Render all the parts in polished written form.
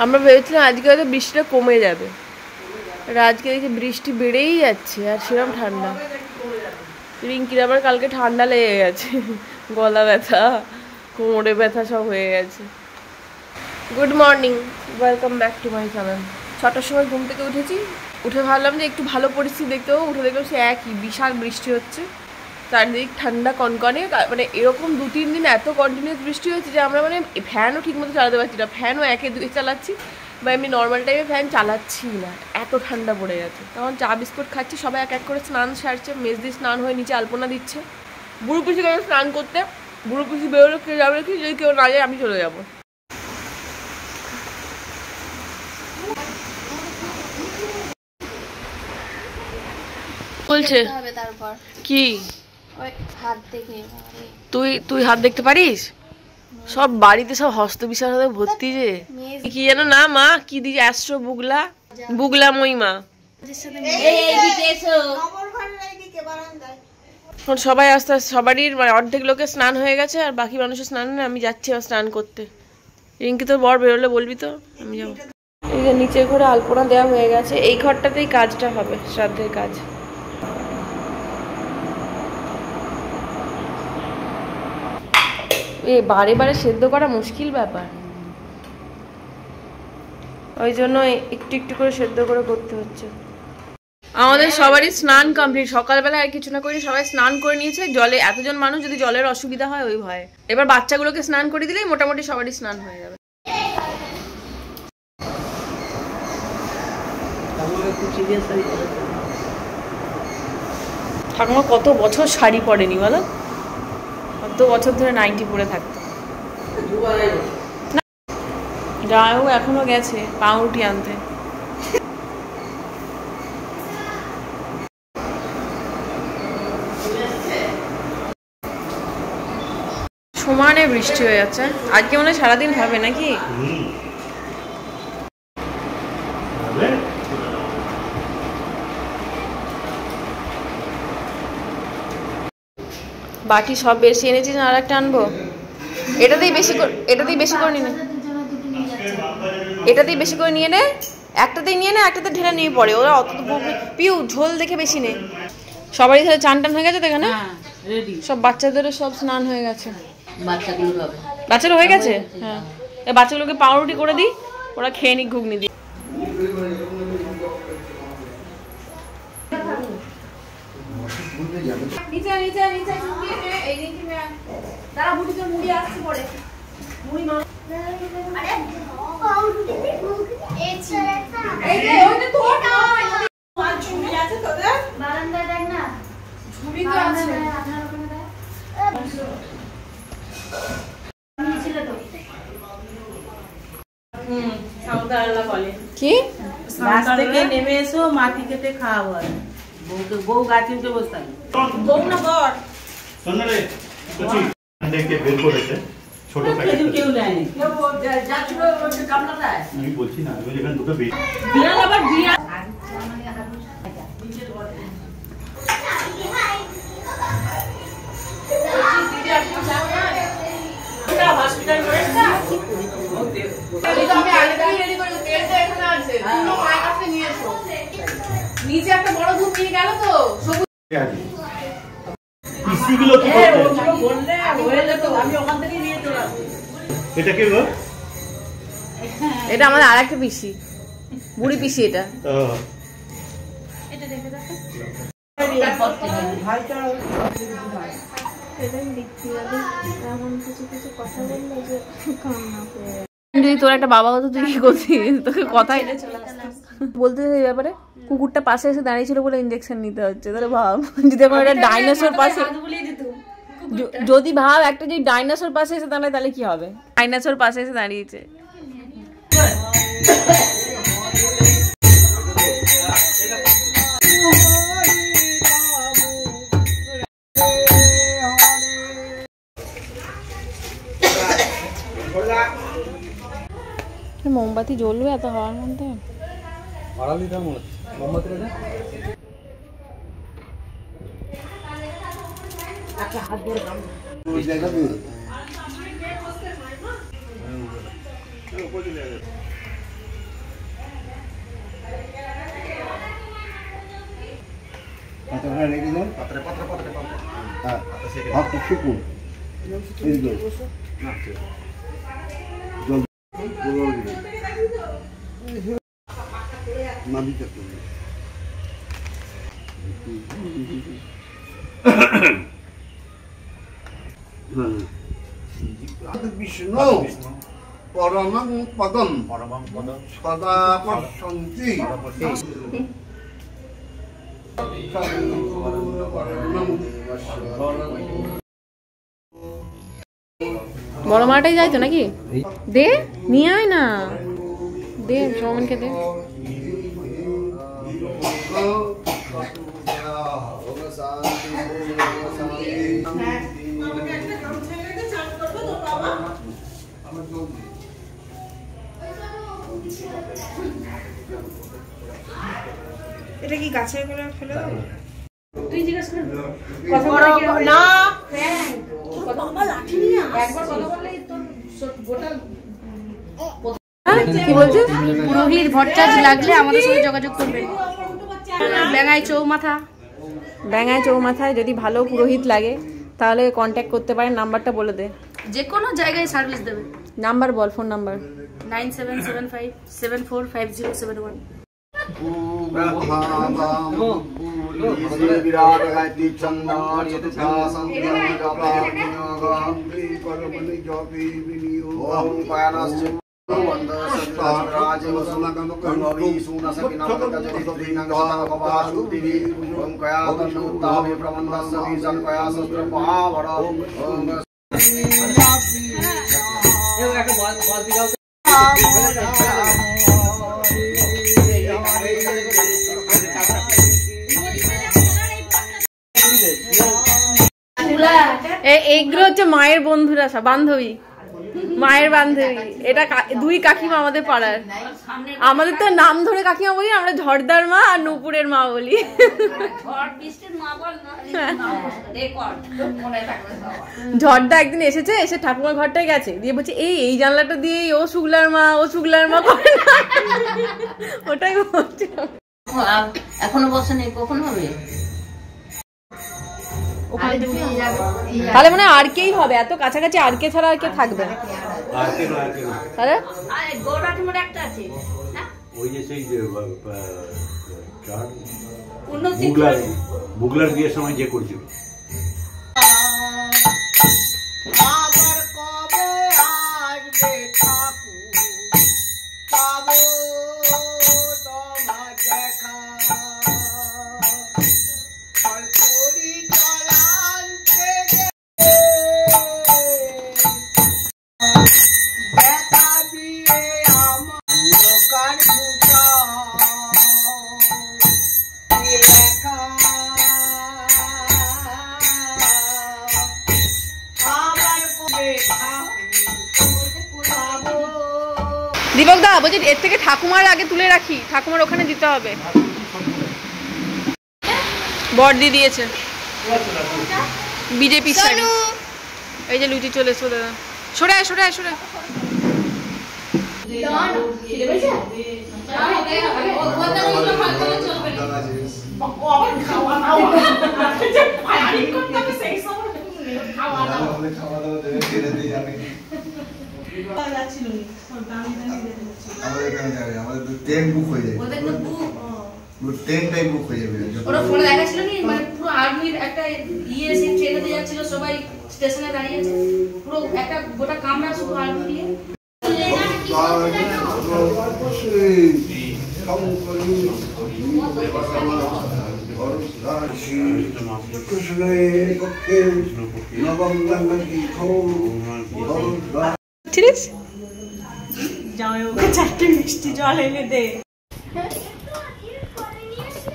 আমরা ভেবেছিলাম আজকে হয়তো বৃষ্টিটা কমে যাবে, আর আজকে দেখি বৃষ্টি বেড়েই যাচ্ছে আর সেরকম ঠান্ডা। রিঙ্কির আবার কালকে ঠান্ডা লেগে গেছে, গলা ব্যথা কোমরে ব্যথা সব হয়ে গেছে। Good morning, welcome back to my channel. 6টার সময় ঘুম থেকে উঠেছি, উঠে ভাবলাম যে একটু ভালো পরিস্থিতি দেখতে পাবো, উঠে দেখলাম সে একই বিশাল বৃষ্টি হচ্ছে, চারদিক ঠান্ডা কনকনে। মানে এরকম 2-3 দিন এত কন্টিনিউয়াস বৃষ্টি হচ্ছে যে আমরা মানে ফ্যানও ঠিক মতো চালাতে পারছি না, ফ্যানও 1-2 চালাচ্ছি বা এমনি নর্মাল টাইমে ফ্যান চালাচ্ছি না, এত ঠান্ডা পড়ে গেছে। তখন চা বিস্কুট খাচ্ছি, সবাই এক এক করে স্নান সারছে, মেজদি স্নান হয়ে নিচে আলপনা দিচ্ছে। বুড়ো পিসি গেল স্নান করতে, বুড়ো পিসি বেরোলে কেউ যাবে কি, যদি কেউ না যায় আমি চলে যাবো। বলছে কি তুই হাত দেখতে পারিস? সব বাড়িতে সব হস্তবিশ্বাস ভর্তি, যে কি যেন না মা কি দিয়েছে, অ্যাস্ট্রো বুগলা মহিমা। সবাই আস্তে আস্তে সবারই মানে অর্ধেক লোকের স্নান হয়ে গেছে আর বাকি মানুষের স্নান নেই। আমি যাচ্ছি আবার স্নান করতে। রিঙ্কি তোর বর বেরোলে বলবি তো, আমি যাবো। এই যে নিচের ঘরে আলপনা দেওয়া হয়ে গেছে, এই ঘরটাতেই কাজটা হবে, শ্রাদ্ধের কাজ। বারে বারে সেদ্ধ করা মুশকিল ব্যাপার, ওই জন্য একটু একটু করে সেদ্ধ করে করতে হচ্ছে। আমাদের সবারই স্নান কমপ্লিট, সকালবেলা আর কিছু না করে সবাই স্নান করে নিয়েছে। জলে এতজন মানুষ, যদি জলের অসুবিধা হয় ওই ভয়ে। এবার বাচ্চাগুলোকে স্নান করে দিলেই মোটামুটি সবারই স্নান হয়ে যাবে। ঠাকুমা কত বছর শাড়ি পরেনি বলো, কত বছর ধরে নাইটি পরে থাকতো। জামাইবাবু এখনো গেছে পাউরুটি আনতে। সমানে বৃষ্টি হয়ে যাচ্ছে, আজকে মনে হয় সারাদিন হবে নাকি। বাটি সব বেশি এনেছিস, আর একটা আনবো? এটাতেই বেশি করে নিয়ে নে, এটাতেই বেশি করে নিয়ে নে, একটাতেই নিয়ে নে, একটাতে ঢেলে নিয়ে পড়ে ওরা। অত পিউ ঝোল দেখে বেশি নে। সবারই তাহলে চান টান হয়ে গেছে তো এখানে, সব বাচ্চাদেরও সব স্নান হয়ে গেছে। বাচ্চারা হয়ে গেছে, হ্যাঁ। বাচ্চাগুলোকে পাউরুটি করে দিই, ওরা খেয়ে নি ঘুগনি দিই। কি গাছ থেকে নেমে এসো, মাটি কেটে খাওয়াবো, বউ গাছে উঠে বসে বউ না বর বের করেছে। ছোট কেউ নেয়নি, আমি বলছি না, এখানে দুটো বিড়াল, আবার বিড়াল নিচে একটা বড় ধূপ নিয়ে গেল তো এটা আমাদের আর একটা পিসি, বুড়ি পিসি। এটা যদি তোর একটা বাবা হতো তুই কি করছিস? তোকে কথাই বলতে এই ব্যাপারে। কুকুরটা পাশে এসে দাঁড়িয়েছিল বলে ইঞ্জেকশন নিতে হচ্ছে। তাহলে ভাব, যদি আমার একটা ডাইনোসর পাশে, যদি ভাব একটা যদি ডাইনোসর পাশে এসে দাঁড়ায় তাহলে কি হবে? ডাইনোসর পাশে এসে দাঁড়িয়েছে। মোমবাতি জ্বলবে এত হওয়ার মধ্যে। রেখে দেন পাত্রে পাত্রে পাত্রে পাত্রে হ্যাঁ হাতটা শিখুন এই তো জল নামিতে করুন বিষ্ণু পরমং পদম সদা পশ্যন্তি বড় মাটাই যাই তো নাকি দে নিয়ে আয় না দে সৌমেনকে দে এটা কি গাছের গোড়া ফেলে দাও? তুই জিজ্ঞেস কর না কি বলছিস পুরোহিত ভট্টাচার্য লাগলে আমাদের সাথে যোগাযোগ করবেন। ব্যাঙাই চৌমাথা, ব্যাঙায় চৌমাথায় যদি ভালো পুরোহিত লাগে তাহলে কন্ট্যাক্ট করতে পারেন। নাম্বারটা বলে দে। যে কোনো জায়গায় সার্ভিস দেবে। নাম্বার বল, ফোন নাম্বার। 9775745071। বিরাট গায়ত্রী চন্দন যথা সন্ধ্যা জপা বিনিয়োগ কর্মণি জপি বিনিয়োগ কায়ানাস্য এইগুলো হচ্ছে মায়ের বন্ধুরা, সব বান্ধবী, মায়ের বান্ধবী। এটা দুই কাকিমা আমাদের পাড়ার। আমাদের তো নাম ধরে কাকিমা বলি, আমরা ঝড়দার মা আর নূপুরের মা বলি। ঝড়দা একদিন এসেছে, এসে ঠাকুমার ঘরটায় গেছে, দিয়ে বলছে এই জানলাটা দিয়ে ও শুক্লার মা, ও শুক্লার মা করে না। ওটাই বলছি। এখনো বসে নেই, কখন হবে? তাহলে মানে আর কেই হবে, এত কাছাকাছি আর কে ছাড়া আর কে থাকবে? তাহলে বুগলার বিয়ের সময় যে করছিল দীপক দা বলছি এর থেকে ঠাকুমার আগে তুলে রাখি, ঠাকুমার ওখানে দিতে হবে। বড়দি দিয়েছে বিজেপি শাড়ি। এই যে লুচি চলে এসো দাদা, সরে আয় সরে আয় সরে। ওরা ফোনে দেখাচ্ছিল নি, মানে পুরো আর্মির একটা ইয়ে এসে ট্রেনে যাচ্ছিল, সবাই স্টেশনে দাঁড়িয়ে আছে, পুরো একটা গোটা কামরা শুধু আর্মি দিয়ে। চারটে মিষ্টি জল এনে দে।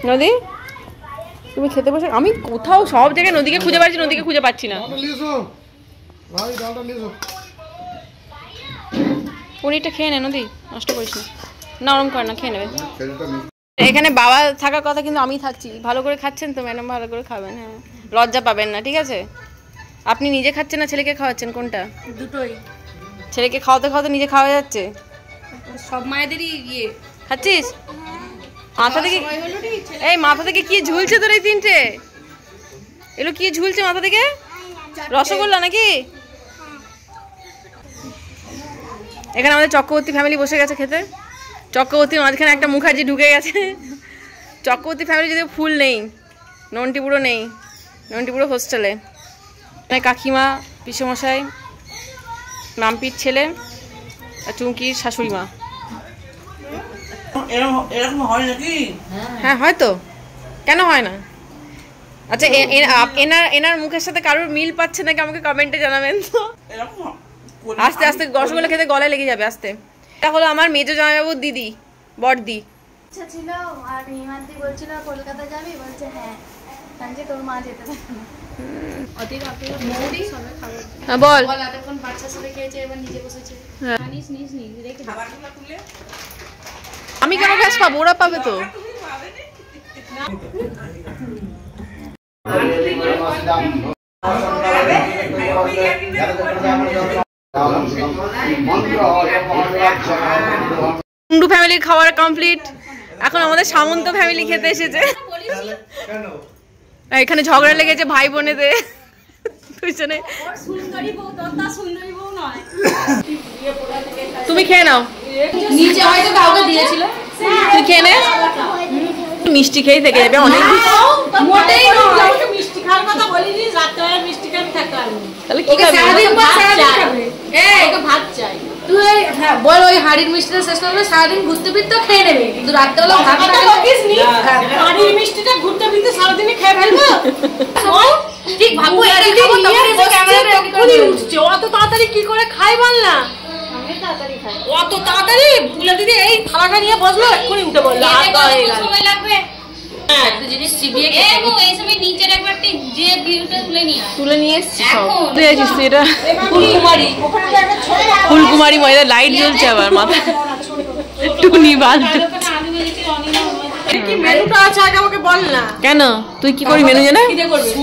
নদী তুমি খেতে বসে, আমি কোথাও সব জায়গায় নদীকে খুঁজে পাচ্ছি, নদীকে খুঁজে পাচ্ছি না। পনিরটা খেয়ে নে নদী, নষ্ট করিস না, নরম কর না, খেয়ে নেবে। এখানে বাবা থাকার কথা, কিন্তু আমি থাকছি। ভালো করে খাচ্ছেন তো ম্যাডাম? ভালো করে খাবেন, হ্যাঁ, লজ্জা পাবেন না, ঠিক আছে? আপনি নিজে খাচ্ছেন না ছেলেকে খাওয়াচ্ছেন? কোনটা? দুটোই। ছেলেকে খাওয়াতে খাওয়াতে নিজে খাওয়া যাচ্ছে? সব মায়েদেরই ইয়ে খাচ্ছিস? মাথা থেকে, এই মাথা থেকে কি ঝুলছে তোর এই তিনটে? এগুলো কি ঝুলছে মাথা থেকে? রসগোল্লা নাকি? এখানে আমাদের চক্রবর্তী ফ্যামিলি বসে গেছে খেতে। চক্রবর্তীর মাঝখানে একটা মুখার্জি ঢুকে গেছে। চক্রবর্তী ফ্যামিলি যদিও ফুল নেই, নন্টিপুরো নেই, নন্টিপুরো হোস্টেলে। কাকিমা, পিসেমশাই, মাম্পির ছেলে আর চুমকির শাশুড়ি মা। এরকম হয় নাকি? হ্যাঁ হয়তো, কেন হয় না? আচ্ছা এনার মুখের সাথে কারোর মিল পাচ্ছে নাকি আমাকে কমেন্টে জানাবেন তো। আস্তে আস্তে রসগোল্লা খেতে গলায় লেগে যাবে আস্তে। এটা হলো আমার মেজো জামাইবাবুর দিদি, বড়দি। আচ্ছা ছিল আর হিমান্তি বলছিল কলকাতা যাবি, বলছে হ্যাঁ কারণ তোর মা যেতে পারে না। বল। আমি কেন গ্যাস পাবো, ওরা পাবে তো। কুন্ডু ফ্যামিলির খাবার কমপ্লিট। এখন আমাদের সামন্ত ফ্যামিলি খেতে এসেছে। এখানে ঝগড়া লেগেছে ভাই বোনেদের দুইজনে। তুমি খেয়ে নাও, নিচে হয়তো কাউকে দিয়েছিল, তুই খেয়ে নে। মিষ্টি খেয়ে থেকে যাবে অনেক। মোটেই মিষ্টি খাওয়ার কথা বলিনি, রাত্রে মিষ্টি খাবি থাকতে পারবি। তাহলে কি খাবি? ভাত চাই। তুই বল ওই হাড়ির মিষ্টিটা শেষ করবে, সারাদিন ঘুরতে ফিরতে খেয়ে নেবে, কিন্তু রাত্রেবেলা ভাত হাড়ির মিষ্টিটা ঘুরতে ফিরতে সারাদিনই খেয়ে ফেলবো। ঠিক ভাবো, অত তাড়াতাড়ি কি করে খাই বল না? অত তাড়াতাড়ি ফুলে দিদি এই থালাটা নিয়ে বসলো, এক্ষুনি উঠে বললো সময় লাগবে। একটা জিনিস চিবিয়ে এই সময় নিচের একবারটি যে দিলটা তুলে নিয়ে এসছি সব। তুই আছিস এটা ফুলকুমারি ময়দা লাইট জ্বলছে আবার মাথা টুনি বাল। মেনুটা আছে আগে আমাকে বল না। কেন তুই কি করি মেনু জানা?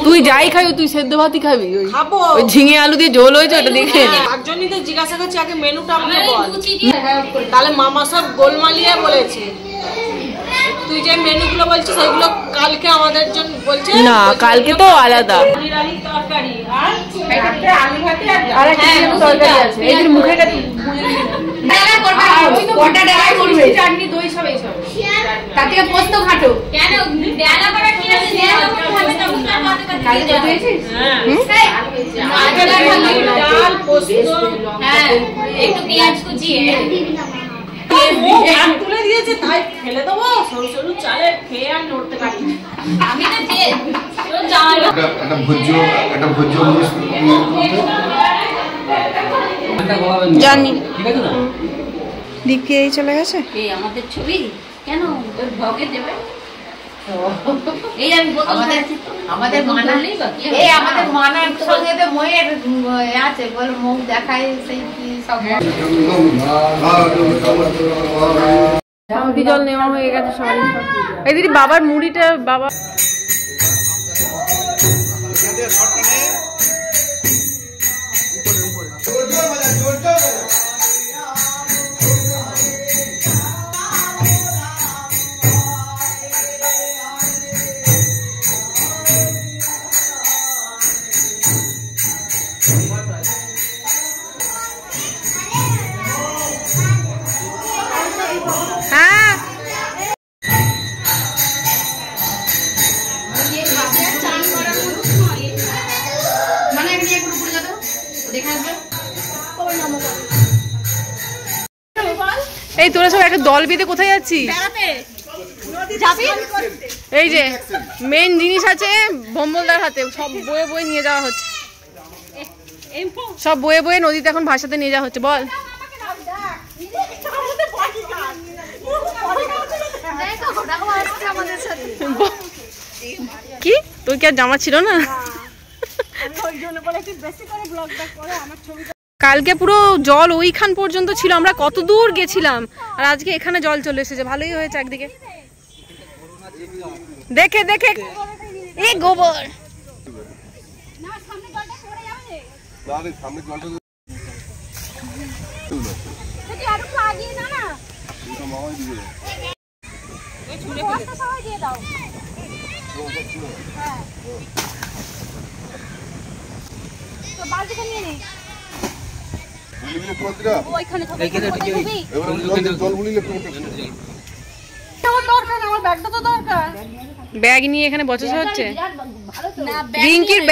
তুই যাই খাবি, তুই সেদ্ধ ভাতই খাবি। খাবো ওই ঝিঙে আলু দিয়ে ঝোল হয়েছে ওটা দেখে। তার জন্যই তো জিজ্ঞাসা করছি আগে মেনুটা আমাকে বল। তাহলে মামা সব গোলমালিয়ে বলেছে। তুই যে মেনুগুলো বলছিস সেগুলো কালকে আমাদের জন্য বলছে না, কালকে তো আলাদা। তরকারি আর একটা তরকারি আছে, এদের মুখের কাছে চাটনি দই সব এইসব, তার থেকে পোস্ত ঘাটো। কেন ডালা করা কি আছে? ডাল পোস্ত, হ্যাঁ একটু পেঁয়াজ কুচিয়ে তুলে দিয়েছে তাই ফেলে দেবো। সরু সরু চালে খেয়ে আর নড়তে পারি। আমি না যে জানি দীপকে এই চলে গেছে। এই আমাদের ছবি কেন ওই ভগে দেবে? এই আমি আমাদের মানালেই বাকি। এই আমাদের মানার সঙ্গে তো ময়ের আছে, বল মুখ দেখায় সেই কি সব। জল নেওয়া হয়ে গেছে সবাই। এই দিদি বাবার মুড়িটা বাবা এই তোরা সব একটা দল বেঁধে কোথায় যাচ্ছিস? এই যে মেন জিনিস আছে ভম্বলদার হাতে, সব বয়ে বয়ে নিয়ে যাওয়া হচ্ছে, সব বয়ে বয়ে নদীতে এখন ভাসাতে নিয়ে যাওয়া হচ্ছে। বল কি তোর কি আর জামা ছিল না? কালকে পুরো জল ওইখান পর্যন্ত ছিল, আমরা কত দূর গেছিলাম, আর আজকে এখানে জল চলে এসেছে। ভালোই হয়েছে একদিকে দেখে দেখে। এই গোবর ব্যাগ নিয়ে এখানে বচসা হচ্ছে। রিঙ্কির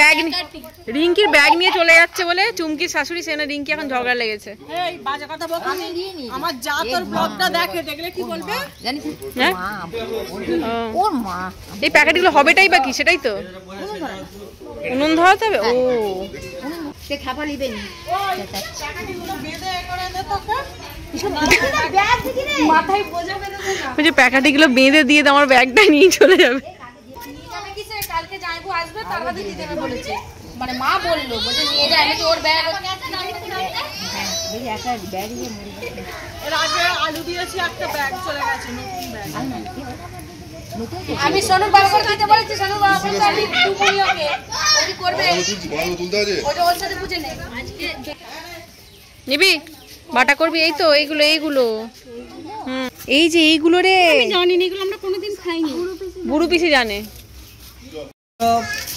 ব্যাগ নিয়ে চলে যাচ্ছে বলে চুমকির শাশুড়ি সেনা রিঙ্কি এখন ঝগড়া লেগেছে। আমার যা তোর ব্লগটা দেখে দেখলে কি বলবে জানিস? হ্যাঁ ওর মা এই প্যাকেটগুলো হবেটাই বাকি সেটাই তো উনুন ধরাতে হবে। ও সে খাপা নিবে নি প্যাকেটগুলো বেঁধে দিয়ে আমার ব্যাগটা নিয়ে চলে যাবে। কালকে যাইবো আসবে তার মধ্যে দিয়ে দেবে বলেছে, মানে মা বললো বলে নিয়ে যায়। আমি তো ওর ব্যাগ এর আগে আলু দিয়েছি একটা ব্যাগ চলে গেছে, নতুন ব্যাগ। আমি সোনুর বাবা দিতে বলেছি, সোনুর বাবা বলছে আমি দুপুরি ওকে ও কি করবে ওটা ওর সাথে বুঝে নে। আজকে নিবি বাটা করবি এই তো এইগুলো এই যে এইগুলো রে জানি না, এগুলো আমরা কোনোদিন খাইনি। বুড়ো পিসি জানে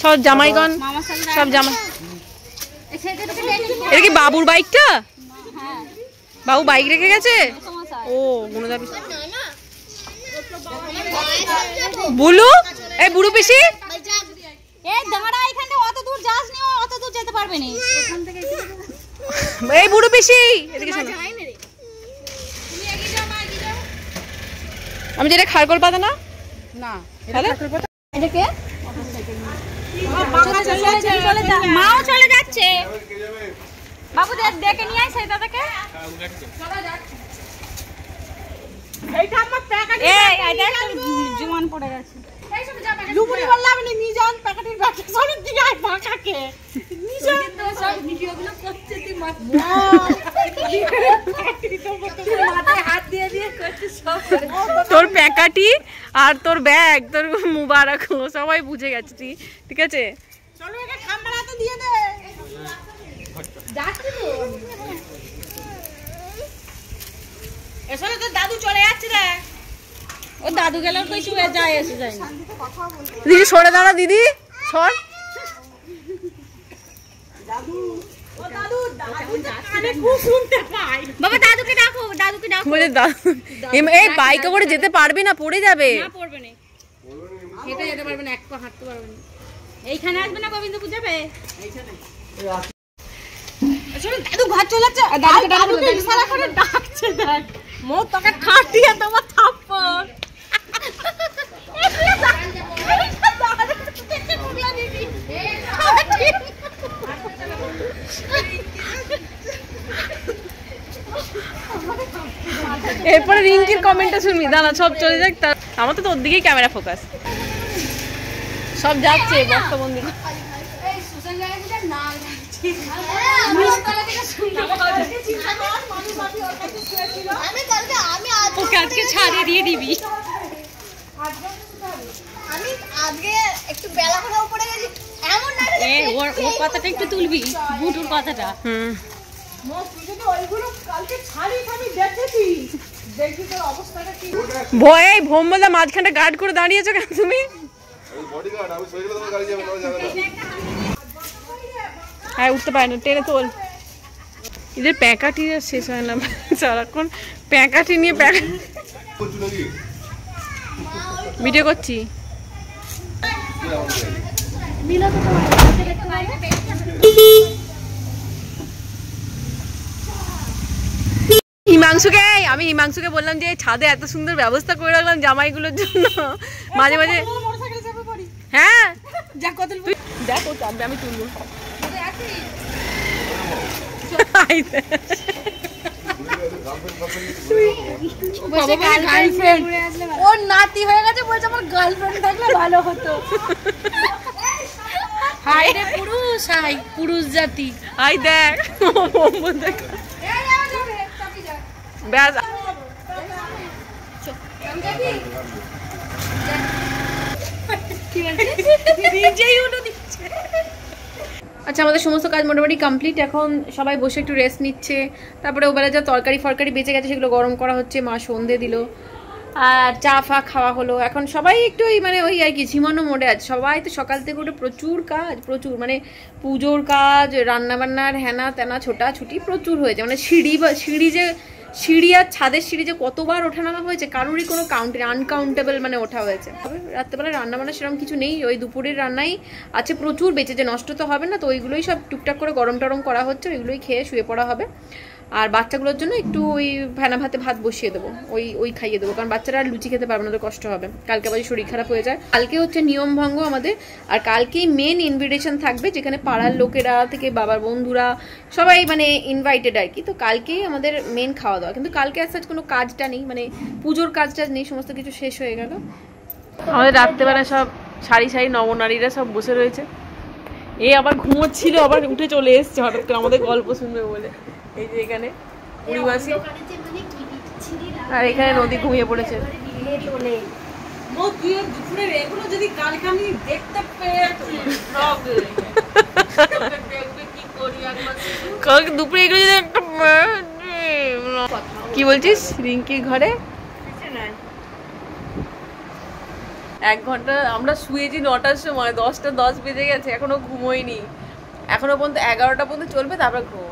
সব জামাইগণ সব জামাই। এটা কি বাবুর বাইকটা? বাবু বাইক রেখে গেছে। ও গুণদা পিসি বুলু এই বুড়ো পিসি এই দাঁড়া এখানে অত দূর যাস নি, অত দূর যেতে পারবে না এখান থেকে। এই বুড়ো পিসি এদিকে শোনো। আমি যেটা খারকোল পাতা না না এটা কে? মাও চলে যাচ্ছে। বাবু দেখে নিয়ে আয় সেটা থেকে। এইটা আমার প্যাকেট জুয়ান পড়ে গেছে। লুবুরি বললাম আমি নিয়ে যান প্যাকেটের ব্যাগ সব দিয়ে আয় বাঁকাকে নিয়ে তো সব ভিডিওগুলো করতে তুই মাথায় হাত দিয়ে দিয়ে করতে সব। তোর প্যাকাটি আর তোর ব্যাগ তোর মুবারক সবাই বুঝে গেছে তুই ঠিক আছে। চলো এটা খামড়াতে দিয়ে দে। যাচ্ছি তো এসলে তো দাদু চলে যাচ্ছে রে। ও দাদু গেলেও কই শুয়ে যায় এসে যায় না। দিদি সরে দাঁড়া দিদি সর। ও দাদু কানে খুব শুনতে পাই। বাবা দাদুকে ডাকো, দাদুকে ডাকো। বলে এই বাইকে করে যেতে পারবি না পড়ে যাবে। না পড়বে না, হেঁটে যেতে পারবে না, এক পা হাঁটতে পারবে না। এইখানে আসবে না গোবিন্দপুর যাবে এইখানে। আসলে দাদু ঘর চলে যাচ্ছে। দাদুকে দাদুকে ইশারা করে ডাকছে দেখ। মো তোকে খাটিয়ে তোমার থাপ্পড়। এরপরে রিঙ্কির কমেন্টটা শুনবি দাঁড়া সব চলে যাক। আমার তো তোর দিকেই ক্যামেরা ফোকাস সব যাচ্ছে বক্তবন্দি। ওকে আজকে ছাড়িয়ে দিয়ে দিবি। আমি আজকে একটু বেলা করে উপরে গেছি এমন না ওর কথাটা একটু তুলবি, বুটুর কথাটা। মো তুই যদি ওইগুলো কালকে ছাড়িস আমি দেখেছি, দেখি তোর অবস্থাটা কি। ভয়ে ভোমবলা মাঝখানটা গার্ড করে দাঁড়িয়েছো কেন তুমি? হ্যাঁ উঠতে পারে না, টেনে তোল। এদের প্যাকাটি শেষ হয় না সারাক্ষণ প্যাকাটি নিয়ে ভিডিও করছি। হিমাংশুকে বললাম যে ছাদে এত সুন্দর ব্যবস্থা করে রাখলাম জামাইগুলোর জন্য, মাঝে মাঝে হ্যাঁ দেখো চাপবে আমি তুলবো। ওর নাতি হয়ে গেছে বলছে আমার গার্লফ্রেন্ড থাকলে ভালো হতো। হাই রে পুরুষ, হাই পুরুষ জাতি। আই দেখ ব্যাস আচ্ছা আমাদের সমস্ত কাজ মোটামুটি কমপ্লিট। এখন সবাই বসে একটু রেস্ট নিচ্ছে। তারপরে ওবেলা যা তরকারি ফরকারি বেঁচে গেছে সেগুলো গরম করা হচ্ছে। মা সন্ধে দিল, আর চা ফা খাওয়া হলো। এখন সবাই একটু ওই মানে ওই আর কি ঝিমানো মোডে আছে সবাই। তো সকাল থেকে ওটা প্রচুর কাজ, প্রচুর মানে পুজোর কাজ, রান্নাবান্নার হ্যানা ত্যানা ছোটাছুটি প্রচুর হয়েছে। মানে সিঁড়ি আর ছাদের সিঁড়ি যে কতবার ওঠানামা হয়েছে কারোরই কোনো আনকাউন্টেবল মানে ওঠা হয়েছে। রাত্রেবেলা রান্নাবান্না সেরকম কিছু নেই, ওই দুপুরের রান্নাই আছে প্রচুর বেঁচে, যে নষ্ট তো হবে না, তো ওইগুলোই সব টুকটাক করে গরম টরম করা হচ্ছে, ওইগুলোই খেয়ে শুয়ে পড়া হবে। আর বাচ্চাগুলোর জন্য একটু ওই ফেনা ভাতে ভাত বসিয়ে দেবো, ওই খাইয়ে দেবো, কারণ বাচ্চারা আর লুচি খেতে পারবে না, তো কষ্ট হবে, কালকে আবার শরীর খারাপ হয়ে যায়। কালকে হচ্ছে নিয়ম ভঙ্গ আমাদের, আর কালকেই মেন ইনভিটেশন থাকবে, যেখানে পাড়ার লোকেরা থেকে বাবার বন্ধুরা সবাই মানে ইনভাইটেড আর কি। তো কালকেই আমাদের মেন খাওয়া দাওয়া, কিন্তু কালকে আজ কোনো কাজটা নেই, মানে পুজোর কাজটা নেই, সমস্ত কিছু শেষ হয়ে গেল। আমাদের রাত্রেবেলা সব সারি সারি নবনারীরা সব বসে রয়েছে। এ আবার ঘুমোচ্ছিল, আবার উঠে চলে এসছে হঠাৎ করে আমাদের গল্প শুনবে বলে। এই যে এখানে পরিবাসী, আর এখানে নদী ঘুমিয়ে পড়েছে। দুপুরের এগুলো যদি কালকে আমি দেখতে পেয়ে কালকে দুপুরে এগুলো যদি একটা কি বলছিস রিঙ্কির ঘরে 1 ঘন্টা আমরা শুয়েছি 9টার সময়, 10টা 10 বেজে গেছে, এখনো ঘুমোইনি, এখনো পর্যন্ত 11টা পর্যন্ত চলবে, তারপর ঘুমো।